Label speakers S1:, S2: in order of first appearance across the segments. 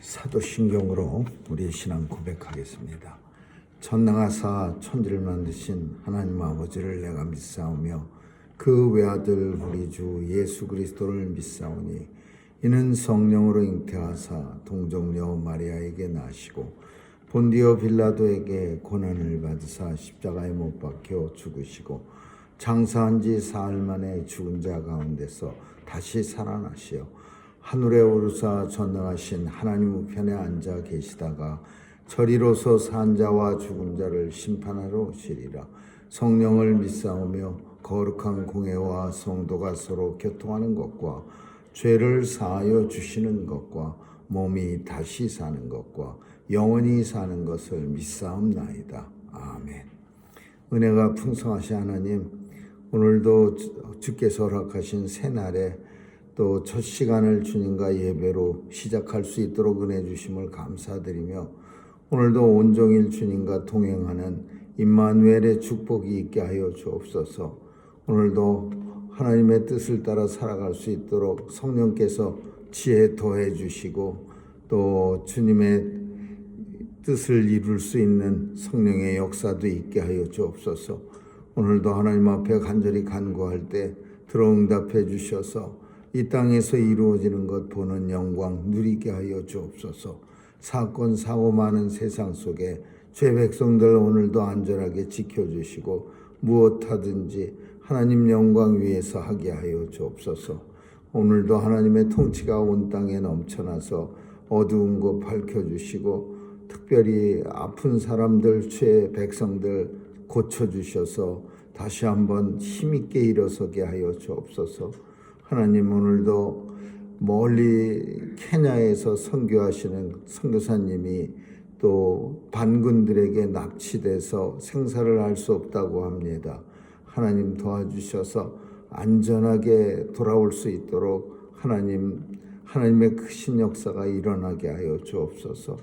S1: 사도신경으로 우리의 신앙 고백하겠습니다. 천능하사 천지를 만드신 하나님 아버지를 내가 믿사오며 그 외아들 우리 주 예수 그리스도를 믿사오니 이는 성령으로 잉태하사 동정녀 마리아에게 나시고 본디오 빌라도에게 고난을 받으사 십자가에 못 박혀 죽으시고 장사한 지 사흘 만에 죽은 자 가운데서 다시 살아나시어 하늘에 오르사 전능하신 하나님 우편에 앉아 계시다가 저리로서 산 자와 죽은 자를 심판하러 오시리라. 성령을 믿사오며 거룩한 공회와 성도가 서로 교통하는 것과 죄를 사하여 주시는 것과 몸이 다시 사는 것과 영원히 사는 것을 믿사옵나이다. 아멘. 은혜가 풍성하신 하나님, 오늘도 주께서 허락하신 새날에 또 첫 시간을 주님과 예배로 시작할 수 있도록 은혜 주심을 감사드리며 오늘도 온종일 주님과 동행하는 임마누엘의 축복이 있게 하여 주옵소서. 오늘도 하나님의 뜻을 따라 살아갈 수 있도록 성령께서 지혜 더해 주시고 또 주님의 뜻을 이룰 수 있는 성령의 역사도 있게 하여 주옵소서. 오늘도 하나님 앞에 간절히 간구할 때 들어응답해 주셔서 이 땅에서 이루어지는 것 보는 영광 누리게 하여 주옵소서. 사건 사고 많은 세상 속에 죄 백성들 오늘도 안전하게 지켜주시고 무엇하든지 하나님 영광 위에서 하게 하여 주옵소서. 오늘도 하나님의 통치가 온 땅에 넘쳐나서 어두운 곳 밝혀주시고 특별히 아픈 사람들, 죄 백성들 고쳐주셔서 다시 한번 힘있게 일어서게 하여 주옵소서. 하나님, 오늘도 멀리 케냐에서 선교하시는 선교사님이 또 반군들에게 납치돼서 생사를 알 수 없다고 합니다. 하나님 도와주셔서 안전하게 돌아올 수 있도록 하나님의 크신 역사가 일어나게 하여 주옵소서.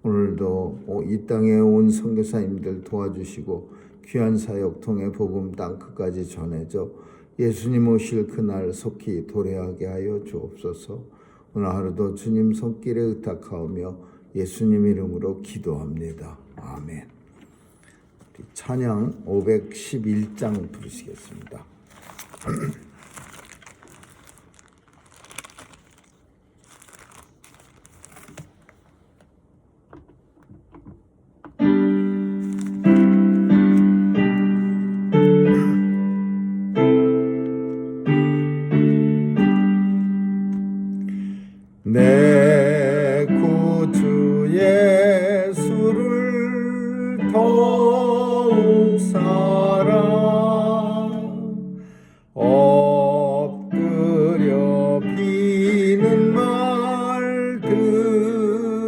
S1: 오늘도 이 땅에 온 선교사님들 도와주시고 귀한 사역 통해 복음 땅 끝까지 전해져 예수님 오실 그날 속히 도래하게 하여 주옵소서. 오늘 하루도 주님 손길에 의탁하오며 예수님 이름으로 기도합니다. 아멘. 찬양 511장 부르시겠습니다. 내 구주 예수를 더욱 사랑 엎드려 비는 말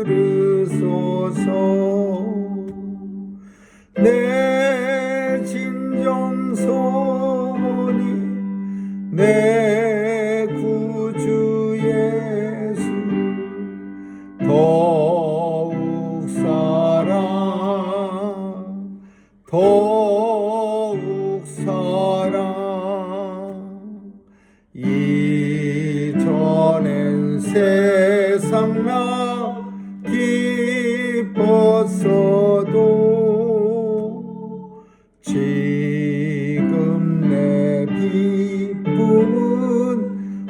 S1: 들으소서. 내 진정소원이 내 구주 예수 더욱 사랑 더욱 사랑 이전엔 세상 나 기뻤어도 지금 내 기쁨은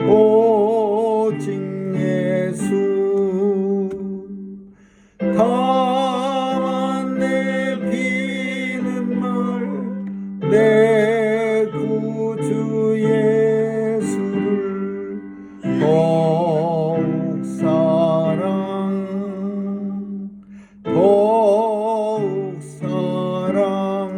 S1: 오직 예수. 다만 내 비는 말 내 구주 예수를 더욱 사랑 더욱 사랑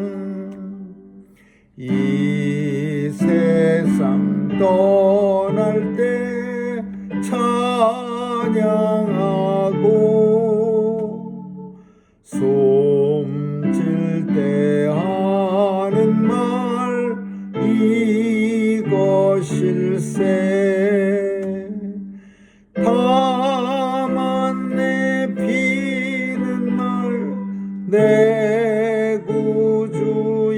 S1: 이 세상 떠날 때 찬양하고 숨질 때 하는 말 이것일세. 다만 내 비는 말 내 구주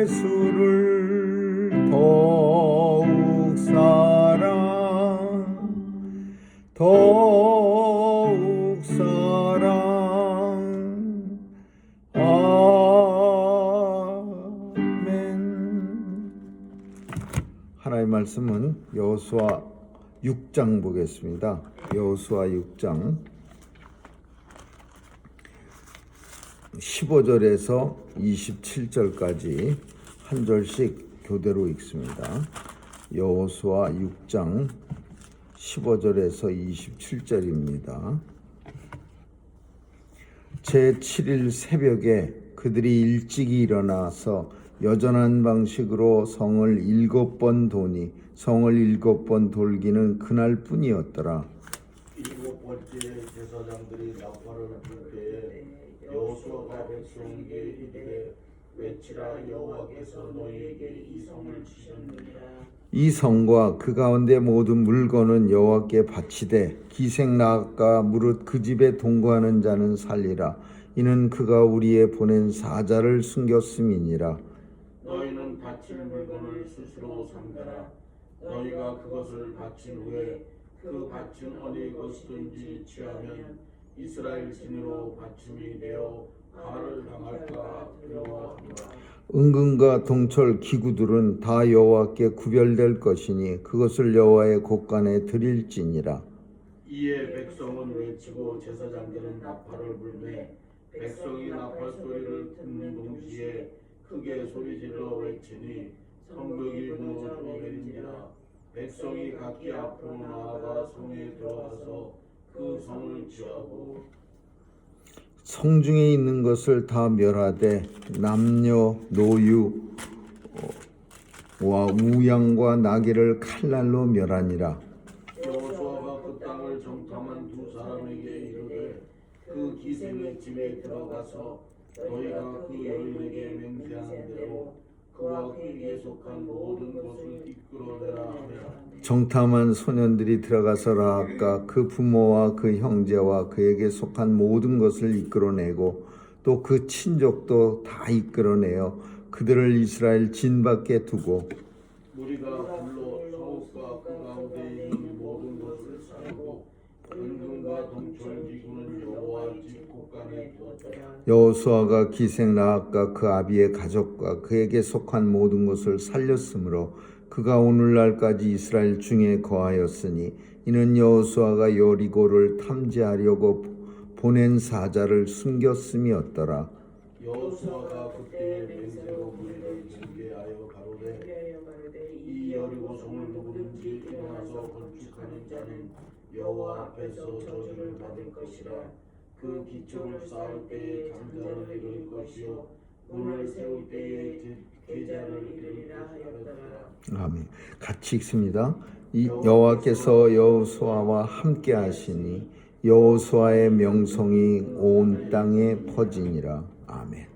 S1: 예수를 더욱 사랑 더욱 말씀은 여호수아 6장 보겠습니다. 여호수아 6장 15절에서 27절까지 한 절씩 교대로 읽습니다. 여호수아 6장 15절에서 27절입니다. 제7일 새벽에 그들이 일찍이 일어나서 여전한 방식으로 성을 7번 도니 성을 7번 돌기는 그날뿐이었더라.
S2: 7번째 제사장들이 나팔을 불 때에 여호수아가 백성에게 이르되 외치라 여호와께서 너희에게 이 성을 주셨느니라.
S1: 이 성과 그 가운데 모든 물건은 여호와께 바치되 기생나앗과 무릇 그 집에 동거하는 자는 살리라. 이는 그가 우리의 보낸 사자를 숨겼음이니라.
S2: 너희는 바칠 물건을 스스로 삼가라. 너희가 그것을 바친 후에 그 바친 어디 것이든지 취하면 이스라엘 진으로 바침이 되어 가를 당할까 두려워하노라.
S1: 은금과 동철 기구들은 다 여호와께 구별될 것이니 그것을 여호와의 곳간에 드릴지니라.
S2: 이에 백성은 외치고 제사장들은 나팔을 불매 백성이 나팔 소리를 듣는 동시에 크게 소리질러 외치니 성벽이 무너져 내린지라. 백성이 각기 앞으로 나아가 성에 들어가서 그 성을 취하고
S1: 성중에 있는 것을 다 멸하되 남녀 노유와 우양과 나귀를 칼날로 멸하니라.
S2: 여호수아가 그 땅을 정탐한 두 사람에게 이르되 그 기생의 집에 들어가서 너희가 그 여인에게 맹세한 대로 그와 그에게 속한 모든 것을 이끌어내라 하며
S1: 정탐한 소년들이 들어가서 라합과 그 부모와 그 형제와 그에게 속한 모든 것을 이끌어내고 또 그 친족도 다 이끌어내어 그들을 이스라엘 진 밖에 두고
S2: 우리가 불러 성읍과 그 가운데 있는 모든 것을 사르고 은금과 동철 기구는 여호와 집 곳간에 두었더라.
S1: 여호수아가 기생 라합과 그 아비의 가족과 그에게 속한 모든 것을 살렸으므로 그가 오늘날까지 이스라엘 중에 거하였으니 이는 여호수아가 여리고를 탐지하려고 보낸 사자를 숨겼음이었더라.
S2: 여호수아가 그때 맹세로 무리를 징계하여 가로되 이 여리고 성을 누구든지 일어나서 건축하는 자는 여호와 앞에서 저주를 받을 것이라. 그 기초를 쌓을 때에 장자를 이룰 것이요 문을 세울 때에 계좌를 이루리라 하였더라.
S1: 아멘. 같이 읽습니다. 이 여호와께서 여호수아와 함께 하시니 여호수아의 명성이 온 땅에 퍼지니라. 아멘.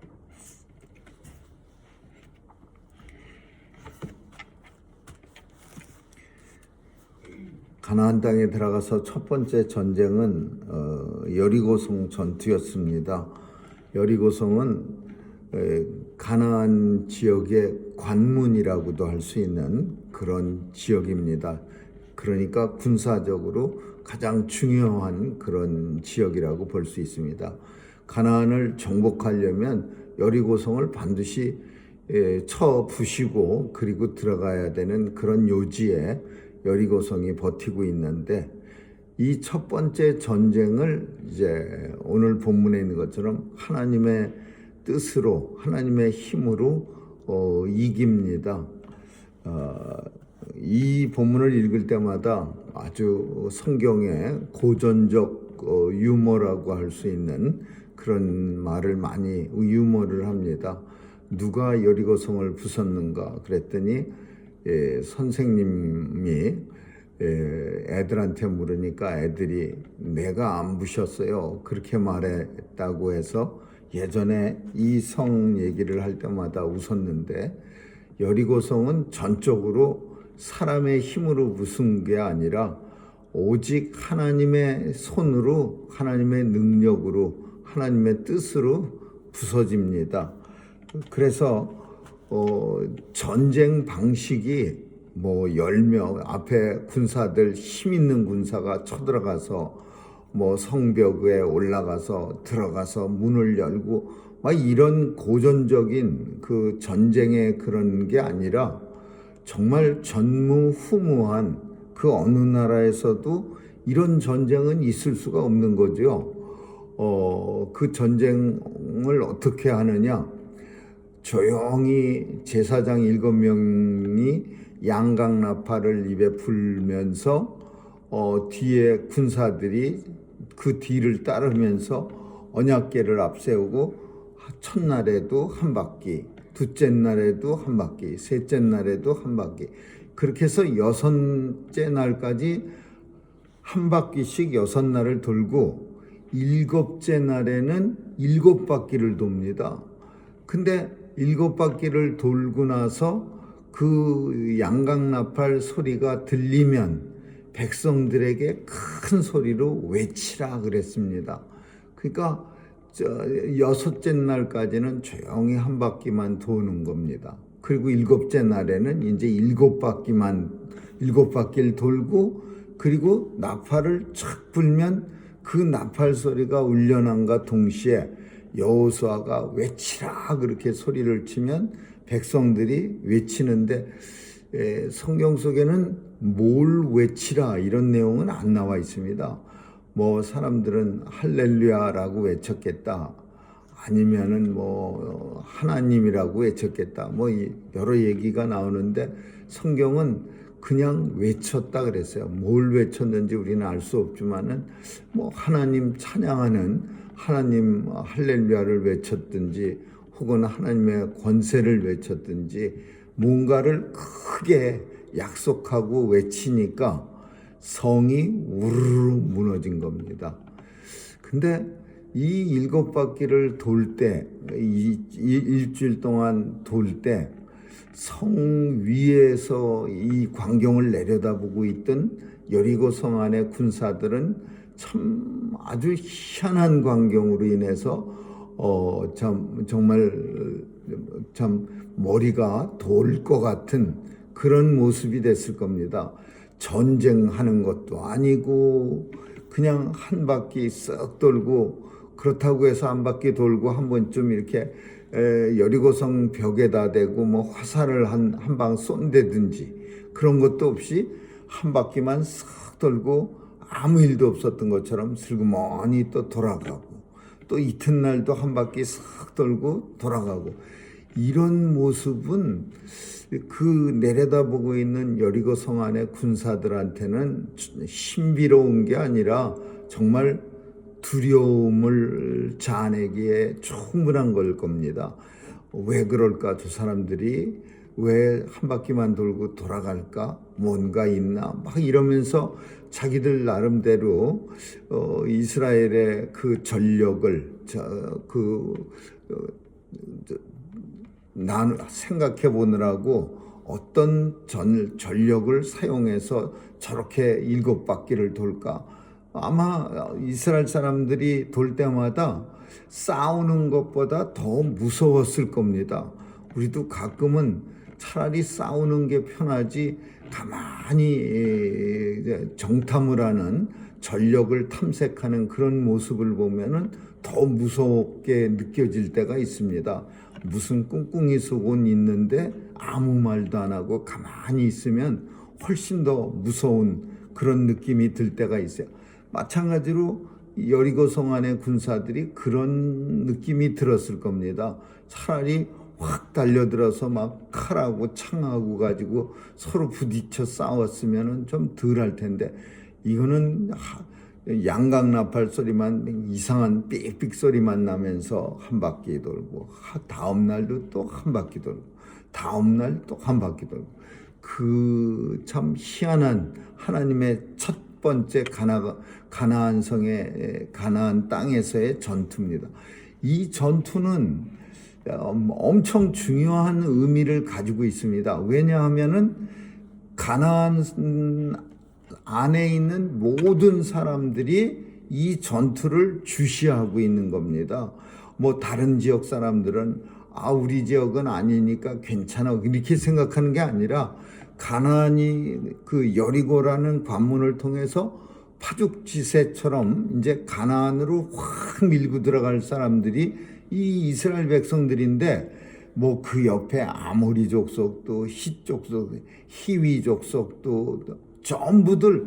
S1: 가나안 땅에 들어가서 첫 번째 전쟁은 여리고성 전투였습니다. 여리고성은 가나안 지역의 관문이라고도 할 수 있는 그런 지역입니다. 그러니까 군사적으로 가장 중요한 그런 지역이라고 볼 수 있습니다. 가나안을 정복하려면 여리고성을 반드시 쳐 부시고 그리고 들어가야 되는 그런 요지에 여리고성이 버티고 있는데 이 첫 번째 전쟁을 이제 오늘 본문에 있는 것처럼 하나님의 뜻으로 하나님의 힘으로 이깁니다. 이 본문을 읽을 때마다 아주 성경의 고전적 유머라고 할 수 있는 그런 말을 많이 유머를 합니다. 누가 여리고성을 부쉈는가 그랬더니 선생님이 애들한테 물으니까 애들이 내가 안 부셨어요 그렇게 말했다고 해서 예전에 이 성 얘기를 할 때마다 웃었는데 여리고성은 전적으로 사람의 힘으로 부순 게 아니라 오직 하나님의 손으로 하나님의 능력으로 하나님의 뜻으로 부서집니다. 그래서 전쟁 방식이 10명 앞에 군사들 힘 있는 군사가 쳐들어가서 성벽에 올라가서 들어가서 문을 열고 막 이런 고전적인 그 전쟁의 그런 게 아니라 정말 전무후무한 그 어느 나라에서도 이런 전쟁은 있을 수가 없는 거죠. 그 전쟁을 어떻게 하느냐? 조용히 제사장 7명이 양강나팔을 입에 불면서 뒤에 군사들이 그 뒤를 따르면서 언약궤를 앞세우고 첫날에도 한 바퀴, 둘째 날에도 한 바퀴, 셋째 날에도 한 바퀴, 그렇게 해서 6째 날까지 한 바퀴씩 6날을 돌고 7째 날에는 7바퀴를 돕니다. 근데 7바퀴를 돌고 나서 그 양강나팔 소리가 들리면 백성들에게 큰 소리로 외치라 그랬습니다. 그러니까 6째 날까지는 조용히 한 바퀴만 도는 겁니다. 그리고 7째 날에는 이제 7바퀴를 돌고, 그리고 나팔을 촥 불면 그 나팔 소리가 울려남과 동시에 여호수아가 외치라 그렇게 소리를 치면 백성들이 외치는데, 성경 속에는 뭘 외치라 이런 내용은 안 나와 있습니다. 뭐 사람들은 할렐루야라고 외쳤겠다, 아니면은 뭐 하나님이라고 외쳤겠다, 뭐 여러 얘기가 나오는데 성경은 그냥 외쳤다 그랬어요. 뭘 외쳤는지 우리는 알 수 없지만은 뭐 하나님 찬양하는, 하나님 할렐루야를 외쳤든지 혹은 하나님의 권세를 외쳤든지 뭔가를 크게 약속하고 외치니까 성이 우르르 무너진 겁니다. 근데 이 7바퀴를 돌 때, 일주일 동안 돌 때 성 위에서 이 광경을 내려다보고 있던 여리고 성 안의 군사들은 참 아주 희한한 광경으로 인해서 정말 머리가 돌 것 같은 그런 모습이 됐을 겁니다. 전쟁하는 것도 아니고 그냥 한 바퀴 쓱 돌고, 그렇다고 해서 한 바퀴 돌고 한 번쯤 이렇게 여리고성 벽에다 대고 뭐 화살을 한 방 쏜다든지 그런 것도 없이 한 바퀴만 쓱 돌고 아무 일도 없었던 것처럼 슬그머니 또 돌아가고, 또 이튿날도 한 바퀴 쓱 돌고 돌아가고, 이런 모습은 그 내려다보고 있는 여리고 성 안의 군사들한테는 신비로운 게 아니라 정말 두려움을 자아내기에 충분한 걸 겁니다. 왜 그럴까? 저 사람들이 왜 한 바퀴만 돌고 돌아갈까? 뭔가 있나? 막 이러면서 자기들 나름대로 이스라엘의 그 전력을 생각해 보느라고 어떤 전력을 사용해서 저렇게 7바퀴를 돌까? 아마 이스라엘 사람들이 돌 때마다 싸우는 것보다 더 무서웠을 겁니다. 우리도 가끔은 차라리 싸우는 게 편하지 가만히 정탐을 하는, 전력을 탐색하는 그런 모습을 보면은 더 무섭게 느껴질 때가 있습니다. 무슨 꿍꿍이 속은 있는데 아무 말도 안 하고 가만히 있으면 훨씬 더 무서운 그런 느낌이 들 때가 있어요. 마찬가지로 여리고 성 안의 군사들이 그런 느낌이 들었을 겁니다. 차라리 확 달려들어서 막 칼하고 창하고 가지고 서로 부딪혀 싸웠으면 좀 덜 할 텐데, 이거는 양강나팔 소리만, 이상한 삑삑 소리만 나면서 한 바퀴 돌고, 다음 날도 또 한 바퀴 돌고, 다음 날 또 한 바퀴 돌고, 그 참 희한한 하나님의 첫 번째 가나안 성의, 가나안 땅에서의 전투입니다. 이 전투는 엄청 중요한 의미를 가지고 있습니다. 왜냐하면은 가나안 안에 있는 모든 사람들이 이 전투를 주시하고 있는 겁니다. 뭐 다른 지역 사람들은 우리 지역은 아니니까 괜찮아 이렇게 생각하는 게 아니라, 가나안이 그 여리고라는 관문을 통해서 파죽지세처럼 이제 가나안으로 확 밀고 들어갈 사람들이 이 이스라엘 백성들인데, 뭐 그 옆에 아모리 족속도 히 족속, 히위 족속도 전부들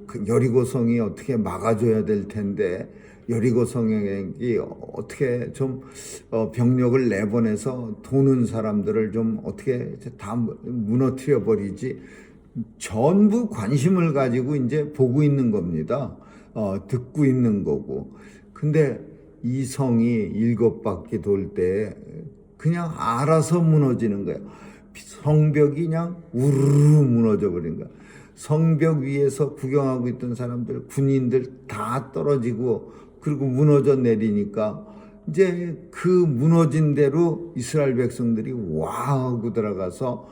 S1: 그 여리고성이 어떻게 막아줘야 될 텐데 여리고성이 어떻게 좀 병력을 내보내서 도는 사람들을 좀 어떻게 다 무너뜨려 버리지. 전부 관심을 가지고 이제 보고 있는 겁니다. 듣고 있는 거고. 근데 이 성이 7바퀴 돌 때 그냥 알아서 무너지는 거예요. 성벽이 그냥 우르르 무너져 버린 거야. 성벽 위에서 구경하고 있던 사람들, 군인들 다 떨어지고 그리고 무너져 내리니까 이제 그 무너진 대로 이스라엘 백성들이 와 하고 들어가서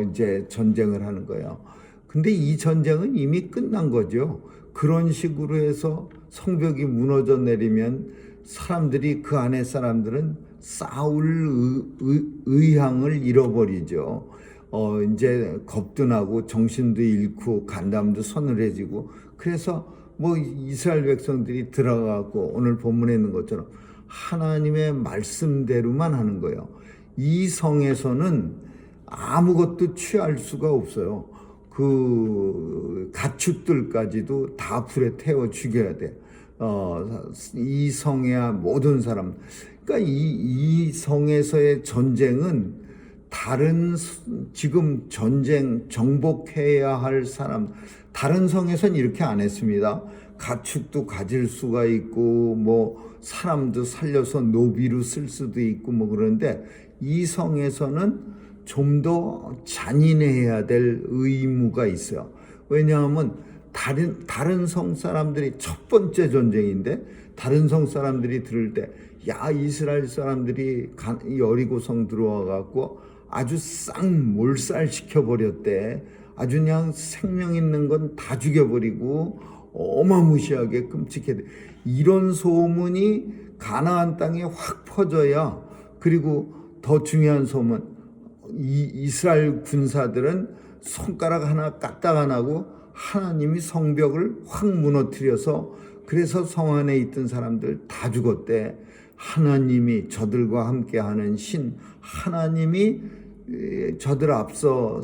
S1: 이제 전쟁을 하는 거예요. 근데 이 전쟁은 이미 끝난 거죠. 그런 식으로 해서 성벽이 무너져 내리면 사람들이 그 안에 사람들은 싸울 의향을 잃어버리죠. 이제 겁도 나고 정신도 잃고 간담도 서늘해지고 그래서 뭐 이스라엘 백성들이 들어가고 오늘 본문에 있는 것처럼 하나님의 말씀대로만 하는 거예요. 이 성에서는 아무것도 취할 수가 없어요. 그 가축들까지도 다 불에 태워 죽여야 돼. 이 성의 모든 사람. 그러니까 이 성에서의 전쟁은 다른 지금 전쟁 정복해야 할 사람 다른 성에서는 이렇게 안 했습니다. 가축도 가질 수가 있고 뭐 사람도 살려서 노비로 쓸 수도 있고 뭐 그런데 이 성에서는 좀 더 잔인해야 될 의무가 있어요. 왜냐하면 다른 성 사람들이 첫 번째 전쟁인데 다른 성 사람들이 들을 때 야 이스라엘 사람들이 여리고성 들어와 갖고 아주 싹 몰살시켜 버렸대. 아주 그냥 생명 있는 건 다 죽여버리고 어마무시하게 끔찍해. 이런 소문이 가나안 땅에 확 퍼져야. 그리고 더 중요한 소문, 이스라엘 군사들은 손가락 하나 까딱 안 하고 하나님이 성벽을 확 무너뜨려서 그래서 성 안에 있던 사람들 다 죽었대. 하나님이 저들과 함께하는 신 하나님이 저들 앞서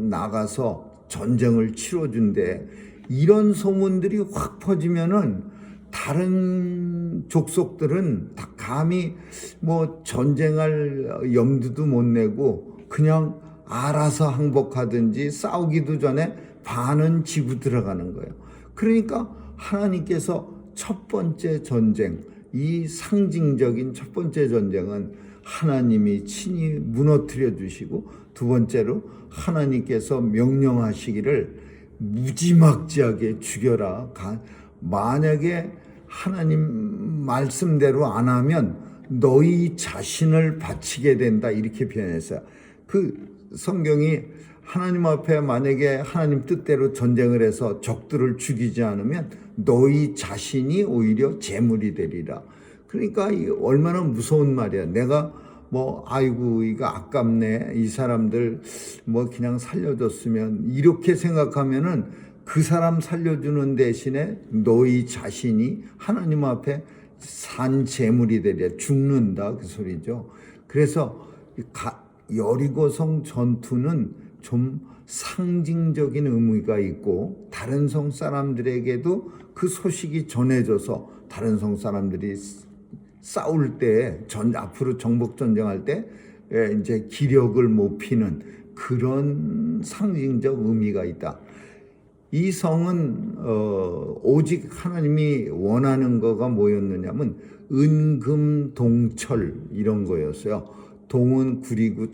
S1: 나가서 전쟁을 치러준대. 이런 소문들이 확 퍼지면은 다른 족속들은 다 감히 뭐 전쟁할 염두도 못 내고 그냥 알아서 항복하든지 싸우기도 전에 반은 지고 들어가는 거예요. 그러니까 하나님께서 첫 번째 전쟁, 이 상징적인 첫 번째 전쟁은 하나님이 친히 무너뜨려 주시고 두 번째로 하나님께서 명령하시기를 무지막지하게 죽여라. 만약에 하나님 말씀대로 안 하면 너희 자신을 바치게 된다 이렇게 표현했어요. 그 성경이 하나님 앞에 만약에 하나님 뜻대로 전쟁을 해서 적들을 죽이지 않으면 너희 자신이 오히려 제물이 되리라. 그러니까 얼마나 무서운 말이야. 내가 뭐 아이고 이거 아깝네. 이 사람들 뭐 그냥 살려줬으면 이렇게 생각하면은 그 사람 살려주는 대신에 너희 자신이 하나님 앞에 산 제물이 되리라. 죽는다 그 소리죠. 그래서 여리고성 전투는 좀 상징적인 의미가 있고 다른 성 사람들에게도 그 소식이 전해져서 다른 성 사람들이 싸울 때 앞으로 정복 전쟁할 때 이제 기력을 못 피는 그런 상징적 의미가 있다. 이 성은 오직 하나님이 원하는 거가 뭐였느냐면 은금동철 이런 거였어요. 동은 구리고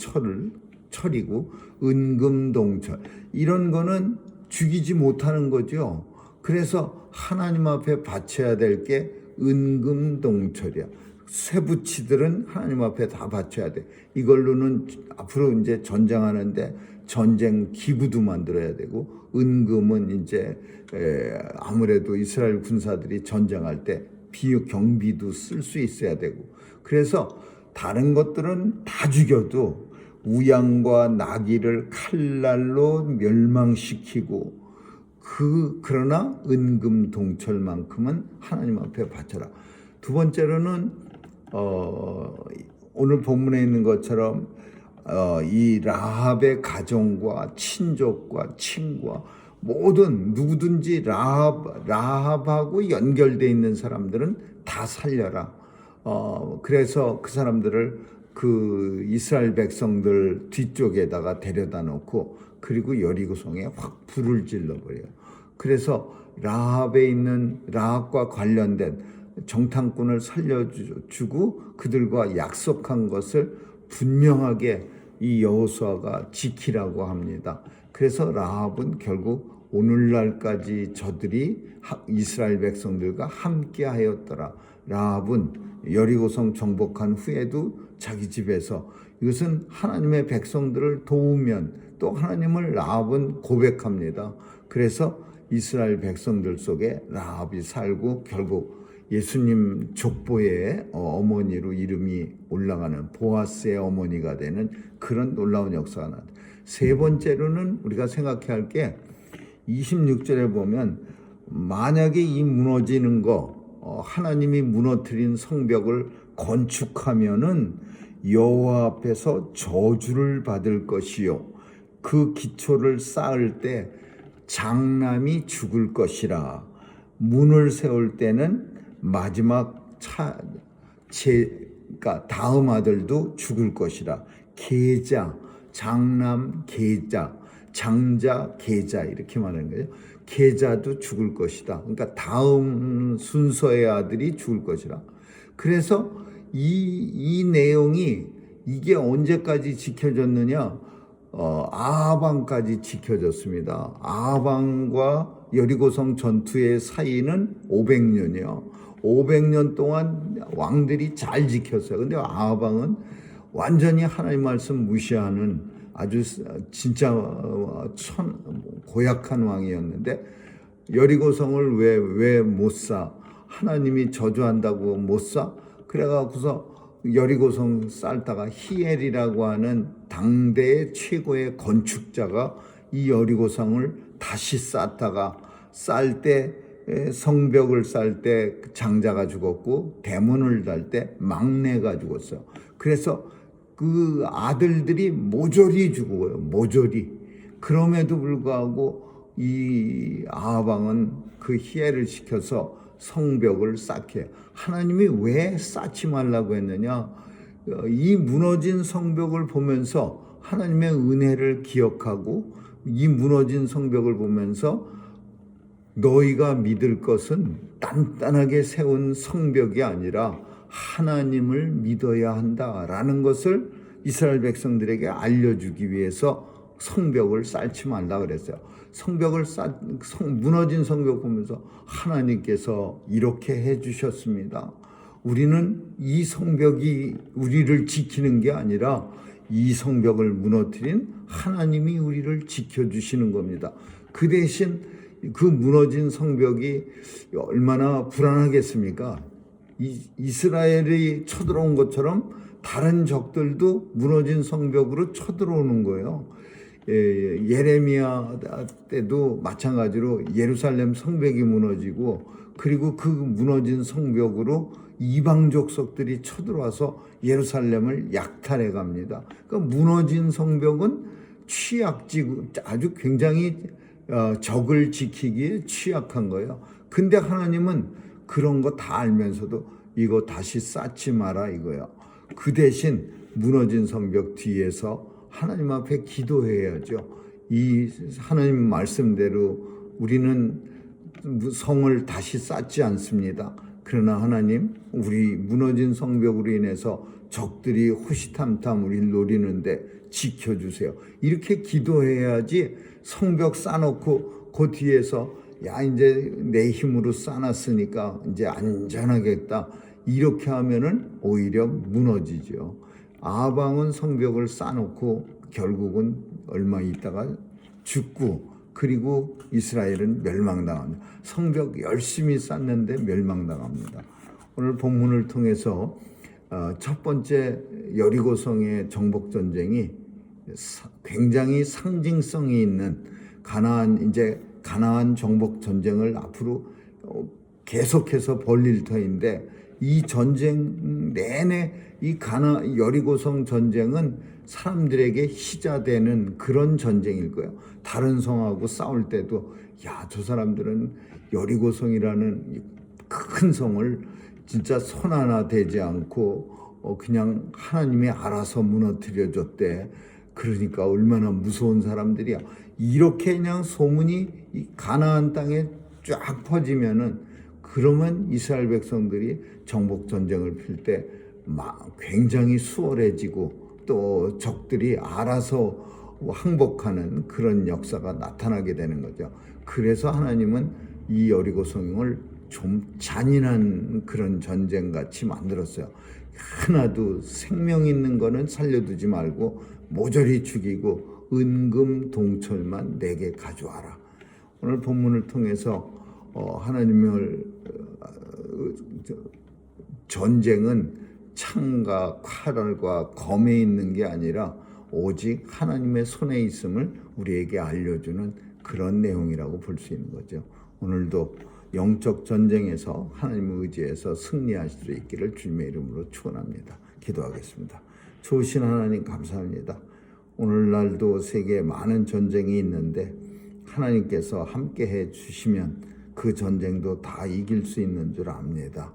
S1: 철이고 은금동철 이런 거는 죽이지 못하는 거죠. 그래서 하나님 앞에 바쳐야 될 게 은금동철이야. 쇠붙이들은 하나님 앞에 다 바쳐야 돼. 이걸로는 앞으로 이제 전쟁하는데 전쟁 기구도 만들어야 되고 은금은 이제 아무래도 이스라엘 군사들이 전쟁할 때 경비도 쓸 수 있어야 되고 그래서 다른 것들은 다 죽여도 우양과 나귀를 칼날로 멸망시키고 그러나 은금동철만큼은 하나님 앞에 바쳐라. 두 번째로는 오늘 본문에 있는 것처럼 이 라합의 가정과 친족과 친구와 모든 누구든지 라합하고 연결되어 있는 사람들은 다 살려라. 그래서 그 사람들을 그 이스라엘 백성들 뒤쪽에다가 데려다 놓고 그리고 여리고성에 확 불을 질러버려요. 그래서 라합에 있는 라합과 관련된 정탐꾼을 살려주고 그들과 약속한 것을 분명하게 이 여호수아가 지키라고 합니다. 그래서 라합은 결국 오늘날까지 저들이 이스라엘 백성들과 함께 하였더라. 라합은 여리고성 정복한 후에도 자기 집에서 이것은 하나님의 백성들을 도우면 또 하나님을 라합은 고백합니다. 그래서 이스라엘 백성들 속에 라합이 살고 결국 예수님 족보의 어머니로 이름이 올라가는 보아스의 어머니가 되는 그런 놀라운 역사가 나옵니다. 세 번째로는 우리가 생각해야 할 게 26절에 보면 만약에 이 무너지는 거 하나님이 무너뜨린 성벽을 건축하면은 여호와 앞에서 저주를 받을 것이요 그 기초를 쌓을 때 장남이 죽을 것이라. 문을 세울 때는 마지막 그러니까 다음 아들도 죽을 것이라. 계자, 장남, 계자, 장자, 계자 이렇게 말하는 거예요. 계자도 죽을 것이다. 그러니까 다음 순서의 아들이 죽을 것이라. 그래서 이 내용이 이게 언제까지 지켜졌느냐? 아하방까지 지켜졌습니다. 아하방과 여리고성 전투의 사이는 500년이요. 500년 동안 왕들이 잘 지켰어요. 근데 아하방은 완전히 하나님 말씀 무시하는 아주 진짜 고약한 왕이었는데 여리고성을 왜 못 사? 하나님이 저주한다고 못 사? 그래가지고서 여리고성 쌓다가 히엘이라고 하는 당대의 최고의 건축자가 이 여리고성을 다시 쌓다가 성벽을 쌓을 때 장자가 죽었고 대문을 달 때 막내가 죽었어요. 그래서 그 아들들이 모조리 죽어요. 모조리. 그럼에도 불구하고 이 아하방은 그 희애를 시켜서 성벽을 쌓게 해요. 하나님이 왜 쌓지 말라고 했느냐? 이 무너진 성벽을 보면서 하나님의 은혜를 기억하고 이 무너진 성벽을 보면서 너희가 믿을 것은 단단하게 세운 성벽이 아니라 하나님을 믿어야 한다라는 것을 이스라엘 백성들에게 알려주기 위해서 성벽을 쌓지 말라 그랬어요. 무너진 성벽 보면서 하나님께서 이렇게 해주셨습니다. 우리는 이 성벽이 우리를 지키는 게 아니라 이 성벽을 무너뜨린 하나님이 우리를 지켜주시는 겁니다. 그 대신 그 무너진 성벽이 얼마나 불안하겠습니까? 이스라엘이 쳐들어온 것처럼 다른 적들도 무너진 성벽으로 쳐들어오는 거예요. 예레미야 때도 마찬가지로 예루살렘 성벽이 무너지고 그리고 그 무너진 성벽으로 이방 족속들이 쳐들어와서 예루살렘을 약탈해 갑니다. 그러니까 무너진 성벽은 취약지구, 아주 굉장히 적을 지키기에 취약한 거예요. 근데 하나님은 그런 거 다 알면서도 이거 다시 쌓지 마라 이거예요. 그 대신 무너진 성벽 뒤에서 하나님 앞에 기도해야죠. 이 하나님 말씀대로 우리는 성을 다시 쌓지 않습니다. 그러나 하나님, 우리 무너진 성벽으로 인해서 적들이 호시탐탐 우리를 노리는데 지켜주세요. 이렇게 기도해야지 성벽 쌓아놓고 그 뒤에서 야 이제 내 힘으로 쌓아놨으니까 이제 안전하겠다. 이렇게 하면은 오히려 무너지죠. 아방은 성벽을 쌓아놓고 결국은 얼마 있다가 죽고 그리고 이스라엘은 멸망당합니다. 성벽 열심히 쌓는데 멸망당합니다. 오늘 본문을 통해서 첫 번째 여리고성의 정복전쟁이 굉장히 상징성이 있는 가나안 정복전쟁을 앞으로 계속해서 벌릴 터인데 이 전쟁 내내 이 여리고성 전쟁은 사람들에게 희자되는 그런 전쟁일 거예요. 다른 성하고 싸울 때도 야, 저 사람들은 여리고성이라는 큰 성을 진짜 손 하나 대지 않고 그냥 하나님이 알아서 무너뜨려 줬대. 그러니까 얼마나 무서운 사람들이야. 이렇게 그냥 소문이 이 가나안 땅에 쫙 퍼지면은, 그러면 이스라엘 백성들이 정복 전쟁을 필 때 굉장히 수월해지고 또 적들이 알아서 항복하는 그런 역사가 나타나게 되는 거죠. 그래서 하나님은 이 여리고성을 좀 잔인한 그런 전쟁같이 만들었어요. 하나도 생명 있는 거는 살려두지 말고 모조리 죽이고 은금 동철만 내게 가져와라. 오늘 본문을 통해서 하나님을 전쟁은 창과 칼과 검에 있는 게 아니라 오직 하나님의 손에 있음을 우리에게 알려주는 그런 내용이라고 볼 수 있는 거죠. 오늘도 영적 전쟁에서 하나님을 의지해서 승리하실 수 있기를 주님의 이름으로 축원합니다. 기도하겠습니다. 좋으신 하나님 감사합니다. 오늘날도 세계에 많은 전쟁이 있는데 하나님께서 함께해 주시면 그 전쟁도 다 이길 수 있는 줄 압니다.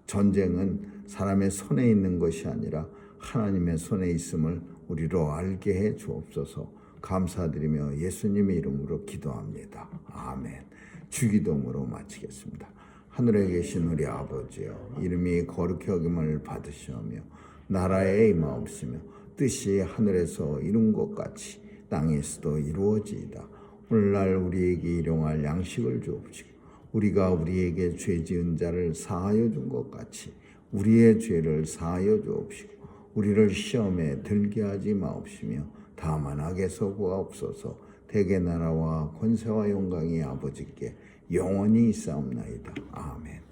S1: 전쟁은 사람의 손에 있는 것이 아니라 하나님의 손에 있음을 우리로 알게 해 주옵소서. 감사드리며 예수님의 이름으로 기도합니다. 아멘. 주기도문으로 마치겠습니다. 하늘에 계신 우리 아버지여, 이름이 거룩히 여김을 받으시오며 나라에 임하옵시며 뜻이 하늘에서 이룬 것 같이 땅에서도 이루어지이다. 오늘날 우리에게 일용할 양식을 주옵시고 우리가 우리에게 죄 지은 자를 사하여 준 것 같이 우리의 죄를 사하여 주옵시고 우리를 시험에 들게 하지 마옵시며 다만 악에서 구하옵소서. 대개 나라와 권세와 영광이 아버지께 영원히 있사옵나이다. 아멘.